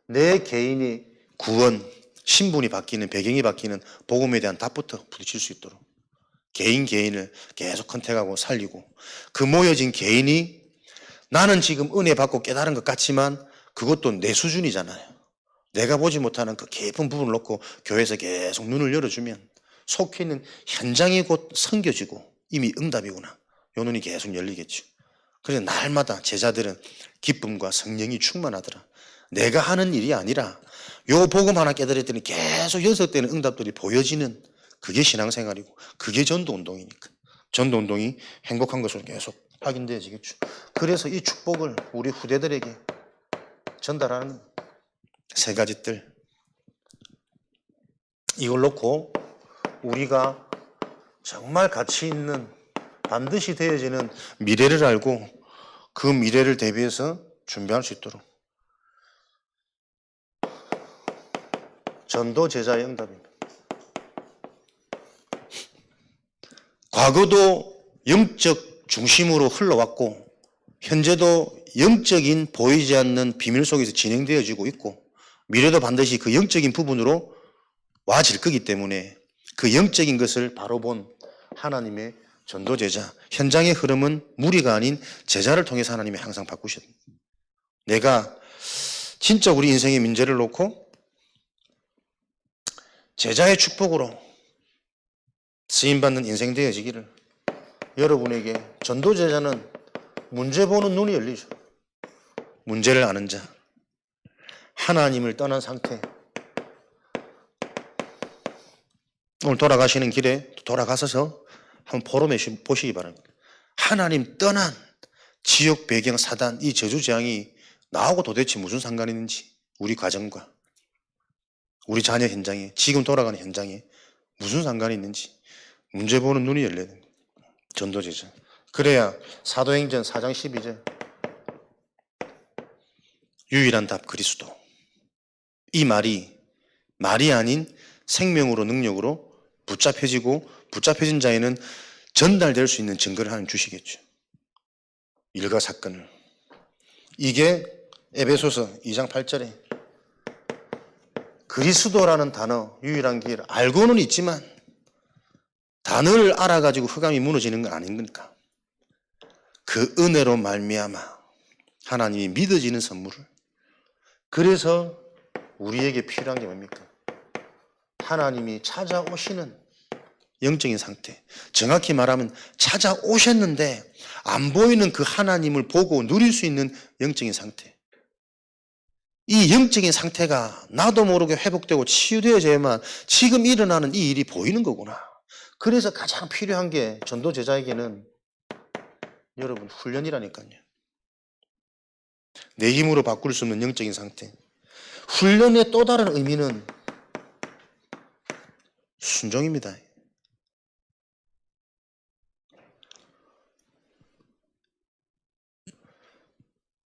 내 개인이 구원, 신분이 바뀌는, 배경이 바뀌는 복음에 대한 답부터 부딪힐 수 있도록 개인을 계속 컨택하고 살리고, 그 모여진 개인이 나는 지금 은혜 받고 깨달은 것 같지만 그것도 내 수준이잖아요. 내가 보지 못하는 그 깊은 부분을 놓고 교회에서 계속 눈을 열어주면 속해 있는 현장이 곧 섬겨지고 이미 응답이구나, 요 눈이 계속 열리겠죠. 그래서 날마다 제자들은 기쁨과 성령이 충만하더라. 내가 하는 일이 아니라 요 복음 하나 깨달았더니 계속 연속되는 응답들이 보여지는, 그게 신앙생활이고 그게 전도운동이니까. 전도운동이 행복한 것으로 계속 확인되어지겠죠. 그래서 이 축복을 우리 후대들에게 전달하는 세 가지 뜰, 이걸 놓고 우리가 정말 가치 있는, 반드시 되어지는 미래를 알고 그 미래를 대비해서 준비할 수 있도록. 전도 제자의 응답입니다. 과거도 영적 중심으로 흘러왔고 현재도 영적인 보이지 않는 비밀 속에서 진행되어지고 있고 미래도 반드시 그 영적인 부분으로 와질 거기 때문에 그 영적인 것을 바로 본 하나님의 전도 제자, 현장의 흐름은 무리가 아닌 제자를 통해서 하나님이 항상 바꾸셨다. 내가 진짜 우리 인생의 문제를 놓고 제자의 축복으로 쓰임받는 인생 되어지기를. 여러분에게 전도 제자는 문제 보는 눈이 열리죠. 문제를 아는 자, 하나님을 떠난 상태. 오늘 돌아가시는 길에 돌아가셔서 한번 포럼해 보시기 바랍니다. 하나님 떠난 지옥 배경 사단, 이 저주재앙이 나하고 도대체 무슨 상관이 있는지, 우리 가정과 우리 자녀 현장에, 지금 돌아가는 현장에 무슨 상관이 있는지 문제 보는 눈이 열려야 됩니다. 전도제자. 그래야 사도행전 4장 12절 유일한 답 그리스도, 이 말이 아닌 생명으로 능력으로 붙잡혀진 자에는 전달될 수 있는 증거를 하나님 주시겠죠. 일과 사건을. 이게 에베소서 2장 8절에 그리스도라는 단어, 유일한 길 알고는 있지만 단어를 알아가지고 흑암이 무너지는 건 아닌 거니까 그 은혜로 말미암아 하나님이 믿어지는 선물을. 그래서 우리에게 필요한 게 뭡니까? 하나님이 찾아오시는 영적인 상태. 정확히 말하면 찾아오셨는데 안 보이는 그 하나님을 보고 누릴 수 있는 영적인 상태. 이 영적인 상태가 나도 모르게 회복되고 치유되어져야만 지금 일어나는 이 일이 보이는 거구나. 그래서 가장 필요한 게 전도 제자에게는 여러분 훈련이라니까요. 내 힘으로 바꿀 수 없는 영적인 상태. 훈련의 또 다른 의미는 순종입니다.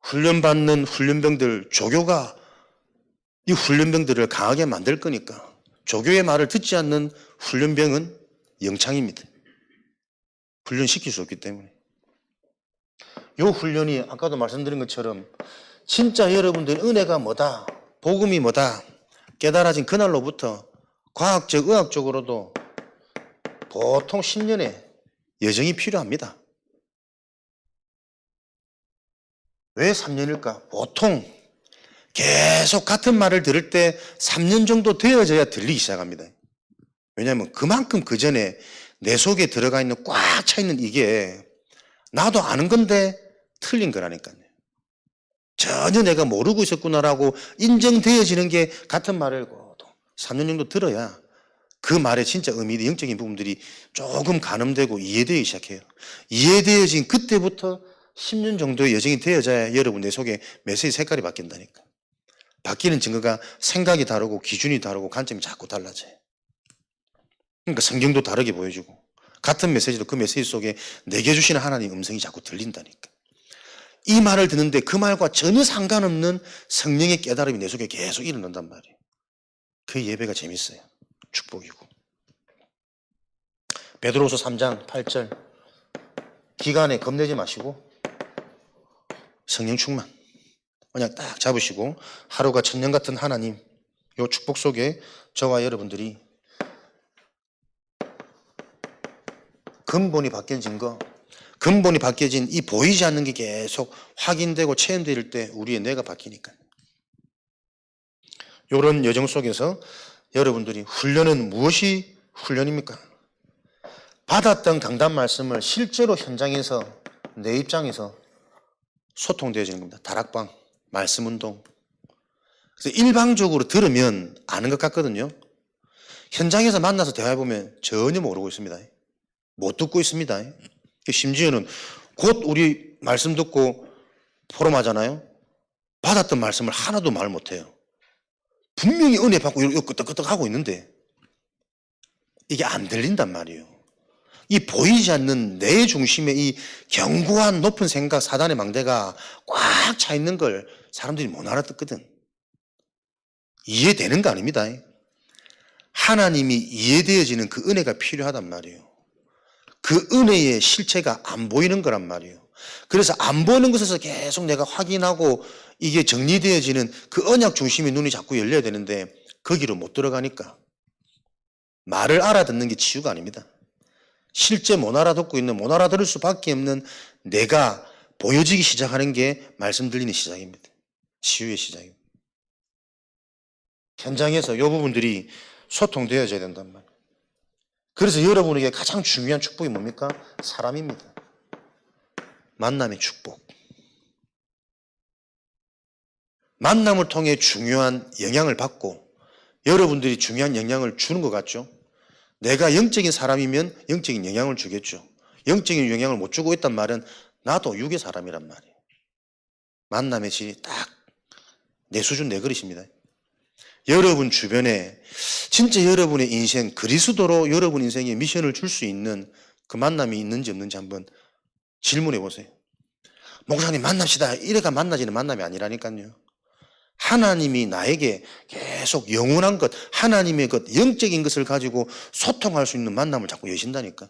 훈련받는 훈련병들, 조교가 이 훈련병들을 강하게 만들 거니까 조교의 말을 듣지 않는 훈련병은 영창입니다. 훈련시킬 수 없기 때문에. 이 훈련이 아까도 말씀드린 것처럼 진짜 여러분들의 은혜가 뭐다, 복음이 뭐다 깨달아진 그날로부터 과학적, 의학적으로도 보통 10년의 여정이 필요합니다. 왜 3년일까? 보통 계속 같은 말을 들을 때 3년 정도 되어져야 들리기 시작합니다. 왜냐하면 그만큼 그 전에 내 속에 들어가 있는 꽉 차 있는 이게 나도 아는 건데 틀린 거라니까요. 전혀 내가 모르고 있었구나라고 인정되어지는 게 같은 말을 3년 정도 들어야 그 말의 진짜 의미, 영적인 부분들이 조금 가늠되고 이해되기 시작해요. 이해되어진 그때부터 10년 정도의 여정이 되어져야 여러분 내 속에 메시지 색깔이 바뀐다니까. 바뀌는 증거가 생각이 다르고 기준이 다르고 관점이 자꾸 달라져요. 그러니까 성경도 다르게 보여주고 같은 메시지도 그 메시지 속에 내게 주시는 하나님 음성이 자꾸 들린다니까. 이 말을 듣는데 그 말과 전혀 상관없는 성령의 깨달음이 내 속에 계속 일어난단 말이에요. 그 예배가 재밌어요. 축복이고. 베드로서 3장 8절 기간에 겁내지 마시고 성령 충만 그냥 딱 잡으시고 하루가 천년 같은 하나님 요 축복 속에 저와 여러분들이 근본이 바뀐 증거, 근본이 바뀌어진 이 보이지 않는 게 계속 확인되고 체험될 때 우리의 뇌가 바뀌니까. 이런 여정 속에서 여러분들이 훈련은 무엇이 훈련입니까? 받았던 강단 말씀을 실제로 현장에서 내 입장에서 소통되어지는 겁니다. 다락방, 말씀 운동. 그래서 일방적으로 들으면 아는 것 같거든요. 현장에서 만나서 대화해보면 전혀 모르고 있습니다. 못 듣고 있습니다. 심지어는 곧 우리 말씀 듣고 포럼하잖아요. 받았던 말씀을 하나도 말 못해요. 분명히 은혜 받고 이렇게 끄떡끄떡 하고 있는데 이게 안 들린단 말이에요. 이 보이지 않는 내 중심의 이 견고한 높은 생각, 사단의 망대가 꽉 차 있는 걸 사람들이 못 알아듣거든. 이해되는 거 아닙니다. 하나님이 이해되어지는 그 은혜가 필요하단 말이에요. 그 은혜의 실체가 안 보이는 거란 말이에요. 그래서 안 보이는 것에서 계속 내가 확인하고 이게 정리되어지는 그 언약 중심의 눈이 자꾸 열려야 되는데 거기로 못 들어가니까 말을 알아듣는 게 치유가 아닙니다. 실제 못 알아듣고 있는, 못 알아들을 수밖에 없는 내가 보여지기 시작하는 게 말씀 들리는 시작입니다. 치유의 시작입니다. 현장에서 이 부분들이 소통되어져야 된단 말이에요. 그래서 여러분에게 가장 중요한 축복이 뭡니까? 사람입니다. 만남의 축복. 만남을 통해 중요한 영향을 받고 여러분들이 중요한 영향을 주는 것 같죠? 내가 영적인 사람이면 영적인 영향을 주겠죠. 영적인 영향을 못 주고 있단 말은 나도 육의 사람이란 말이에요. 만남의 질이 딱 내 수준 내 그릇입니다. 여러분 주변에 진짜 여러분의 인생 그리스도로 여러분 인생에 미션을 줄 수 있는 그 만남이 있는지 없는지 한번 질문해 보세요. 목사님 만납시다. 이래가 만나지는 만남이 아니라니까요. 하나님이 나에게 계속 영원한 것, 하나님의 것, 영적인 것을 가지고 소통할 수 있는 만남을 자꾸 여신다니까.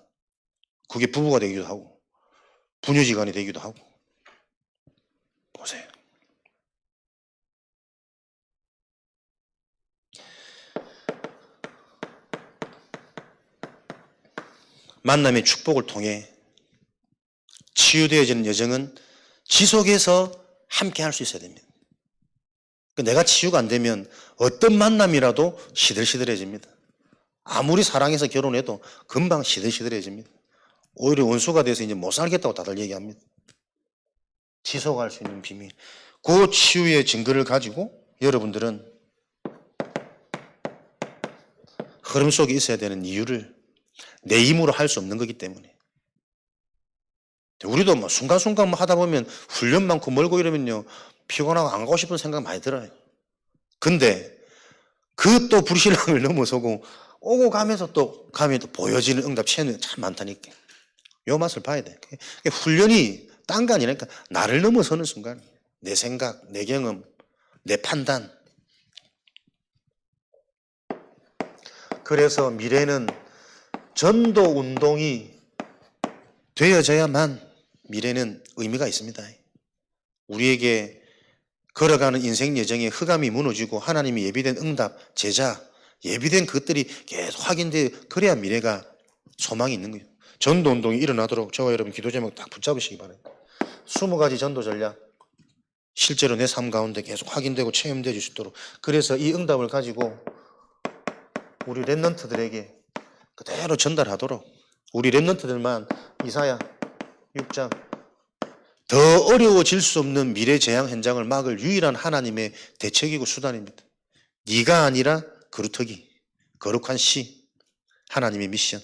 그게 부부가 되기도 하고 부녀지간이 되기도 하고. 보세요. 만남의 축복을 통해 치유되어지는 여정은 지속해서 함께 할 수 있어야 됩니다. 내가 치유가 안 되면 어떤 만남이라도 시들시들해집니다. 아무리 사랑해서 결혼해도 금방 시들시들해집니다. 오히려 원수가 돼서 이제 못 살겠다고 다들 얘기합니다. 지속할 수 있는 비밀. 그 치유의 증거를 가지고 여러분들은 흐름 속에 있어야 되는 이유를 내 힘으로 할 수 없는 거기 때문에. 우리도 뭐 순간순간 뭐 하다 보면 훈련 많고 멀고 이러면요. 피곤하고 안 가고 싶은 생각 많이 들어요. 근데 그 또 불신앙을 넘어서고 오고 가면서 또 가면 또 보여지는 응답 체험이 참 많다니까. 요 맛을 봐야 돼. 훈련이 딴 거 아니라니까 나를 넘어서는 순간 내 생각, 내 경험, 내 판단. 그래서 미래는 전도 운동이 되어져야만 미래는 의미가 있습니다. 우리에게 걸어가는 인생 여정에 흑암이 무너지고 하나님이 예비된 응답, 제자, 예비된 것들이 계속 확인돼 그래야 미래가 소망이 있는 거예요. 전도운동이 일어나도록 저와 여러분 기도 제목 딱 붙잡으시기 바랍니다. 20가지 전도 전략 실제로 내 삶 가운데 계속 확인되고 체험될 수 있도록, 그래서 이 응답을 가지고 우리 랩런트들에게 그대로 전달하도록, 우리 랩런트들만 이사야 6장 더 어려워질 수 없는 미래 재앙 현장을 막을 유일한 하나님의 대책이고 수단입니다. 네가 아니라 그루터기, 거룩한 시, 하나님의 미션.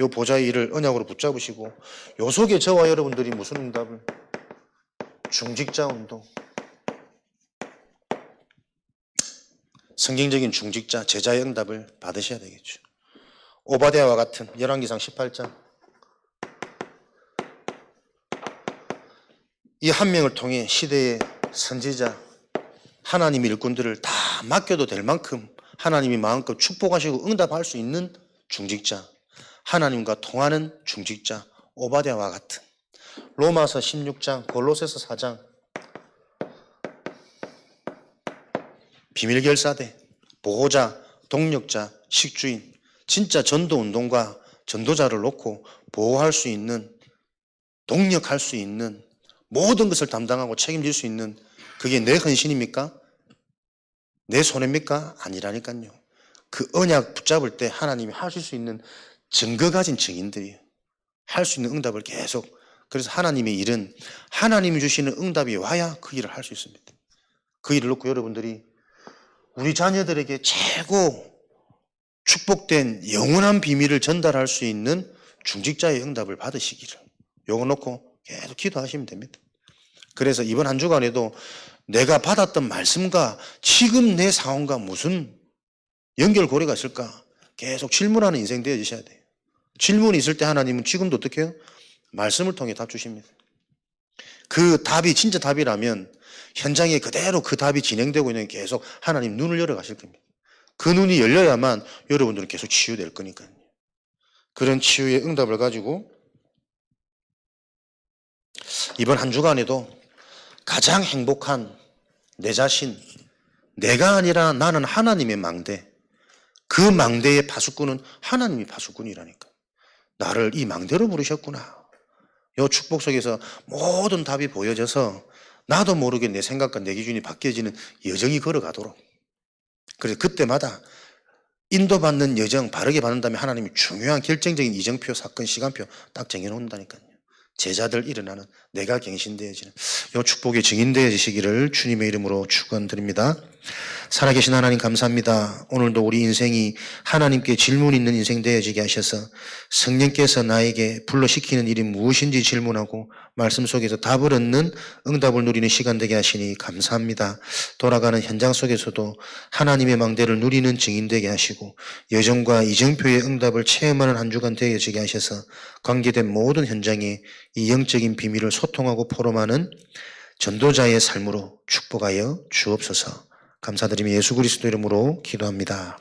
요 보좌의 일을 언약으로 붙잡으시고, 요 속에 저와 여러분들이 무슨 응답을? 중직자 운동, 성경적인 중직자 제자의 응답을 받으셔야 되겠죠. 오바댜와 같은 열왕기상 18장 이 한 명을 통해 시대의 선지자, 하나님의 일꾼들을 다 맡겨도 될 만큼 하나님이 마음껏 축복하시고 응답할 수 있는 중직자, 하나님과 통하는 중직자 오바댜와 같은, 로마서 16장, 골로새서 4장 비밀결사대, 보호자, 동력자, 식주인, 진짜 전도운동과 전도자를 놓고 보호할 수 있는, 동력할 수 있는, 모든 것을 담당하고 책임질 수 있는, 그게 내 헌신입니까? 내 손해입니까? 아니라니까요. 그 언약 붙잡을 때 하나님이 하실 수 있는 증거 가진 증인들이 할 수 있는 응답을 계속, 그래서 하나님의 일은 하나님이 주시는 응답이 와야 그 일을 할 수 있습니다. 그 일을 놓고 여러분들이 우리 자녀들에게 최고 축복된 영원한 비밀을 전달할 수 있는 중직자의 응답을 받으시기를, 요거 놓고 계속 기도하시면 됩니다. 그래서 이번 한 주간에도 내가 받았던 말씀과 지금 내 상황과 무슨 연결고리가 있을까 계속 질문하는 인생 되어지셔야 돼요. 질문이 있을 때 하나님은 지금도 어떻게 해요? 말씀을 통해 답 주십니다. 그 답이 진짜 답이라면 현장에 그대로 그 답이 진행되고 있는 게 계속 하나님 눈을 열어 가실 겁니다. 그 눈이 열려야만 여러분들은 계속 치유될 거니까요. 그런 치유의 응답을 가지고 이번 한 주간에도 가장 행복한 내 자신, 내가 아니라 나는 하나님의 망대, 그 망대의 파수꾼은 하나님이 파수꾼이라니까. 나를 이 망대로 부르셨구나. 이 축복 속에서 모든 답이 보여져서 나도 모르게 내 생각과 내 기준이 바뀌어지는 여정이 걸어가도록, 그래서 그때마다 인도받는 여정 바르게 받는다면 하나님이 중요한 결정적인 이정표, 사건, 시간표 딱 정해놓는다니까요. 제자들 일어나는, 내가 갱신되어지는 이 축복의 증인되어지시기를 주님의 이름으로 축원드립니다. 살아계신 하나님 감사합니다. 오늘도 우리 인생이 하나님께 질문 있는 인생 되어지게 하셔서 성령께서 나에게 불러시키는 일이 무엇인지 질문하고 말씀 속에서 답을 얻는 응답을 누리는 시간 되게 하시니 감사합니다. 돌아가는 현장 속에서도 하나님의 망대를 누리는 증인 되게 하시고 여정과 이정표의 응답을 체험하는 한 주간 되어지게 하셔서 관계된 모든 현장에 이 영적인 비밀을 소통하고 포럼하는 전도자의 삶으로 축복하여 주옵소서. 감사드리며 예수 그리스도 이름으로 기도합니다.